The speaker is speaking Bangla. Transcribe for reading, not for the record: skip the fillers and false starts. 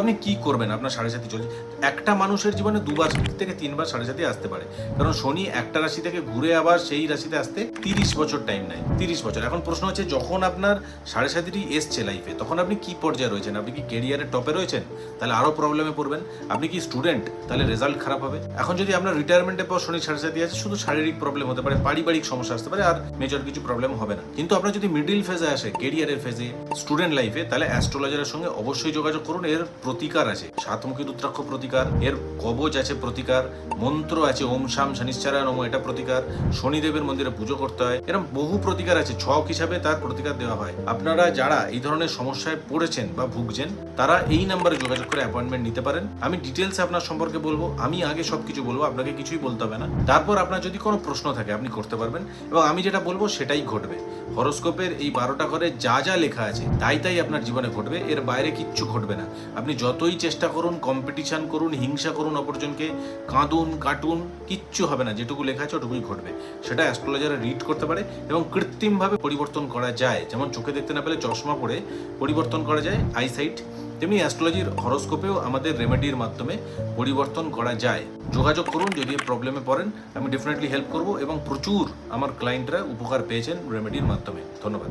আপনি কি করবেন? আপনার সাড়ে সাথী চলছে। একটা মানুষের জীবনে 2 বার থেকে 3 বার সাড়ে সাথী আসতে পারে, কারণ শনি একটা রাশি থেকে ঘুরে আবার সেই রাশিতে আসতে 30 বছর টাইম নেয়। 30 বছর। এখন প্রশ্ন হচ্ছে, যখন আপনার সাড়ে সাথীটি এসছে লাইফে, তখন আপনি কি পর্যায়ে রয়েছেন? আপনি কি কেরিয়ারের টপে রয়েছেন? তাহলে আরও প্রবলেমে পড়বেন। আপনি কি স্টুডেন্ট? তাহলে রেজাল্ট খারাপ হবে। এখন যদি আপনার রিটায়ারমেন্টের পর শনি সাড়ে সাথী আছে, শুধু শারীরিক প্রবলেম হতে পারে, পারিবারিক সমস্যা আসতে পারে, আর মেজর কিছু প্রবলেম হবে না। কিন্তু আপনার যদি মিডিল ফেজে আসে, কেরিয়ারের ফেজে, স্টুডেন্ট লাইফে, তাহলে অ্যাস্ট্রোলজারের সঙ্গে অবশ্যই যোগাযোগ করুন। এর প্রতিকার আছে, সাতমুখী রুদ্রাক্ষ প্রতিকার, এর কবচ আছে প্রতিকার, মন্ত্র আছে, ওম শাম শনিশ্চরায় নমঃ, এটা প্রতিকার, শনিদেবের মন্দিরে পুজো করতে হয়, এরকম বহু প্রতিকার আছে, ছক হিসাবে তার প্রতিকার দেওয়া হয়। আপনারা যারা এই ধরনের সমস্যায় পড়েছেন বা ভুগছেন, তারা এই নাম্বারে যোগাযোগ করে অ্যাপয়েন্টমেন্ট নিতে পারেন। আমি ডিটেলসে আপনার সম্পর্কে বলবো, আমি আগে সবকিছু বলবো, আপনাকে কিছুই বলতে হবে না। তারপর আপনার যদি কোনো প্রশ্ন থাকে আপনি করতে পারবেন, এবং আমি যেটা বলবো সেটাই ঘটবে। হরোস্কোপের এই 12টা ঘরে যা যা লেখা আছে তাই আপনার জীবনে ঘটবে, এর বাইরে কিচ্ছু ঘটবে না। আপনি যতই চেষ্টা করুন, কম্পিটিশন করুন, হিংসা করুন অপরজনকে, কাঁদুন, কাটুন, কিচ্ছু হবে না। যেটুকু লেখা আছে ওটুকুই ঘটবে। সেটা অ্যাস্ট্রোলজাররা রিড করতে পারে এবং কৃত্রিমভাবে পরিবর্তন করা যায়। যেমন চোখে দেখতে না পেলে চশমা পরে পরিবর্তন করা যায় আইসাইট, তেমনি অ্যাস্ট্রোলজির হরোস্কোপেও আমাদের রেমেডির মাধ্যমে পরিবর্তন করা যায়। যোগাযোগ করুন, যদি প্রবলেমে পড়েন আমি ডেফিনেটলি হেল্প করব, এবং প্রচুর আমার ক্লায়েন্টরা উপকার পেয়েছেন রেমেডির মাধ্যমে। ধন্যবাদ।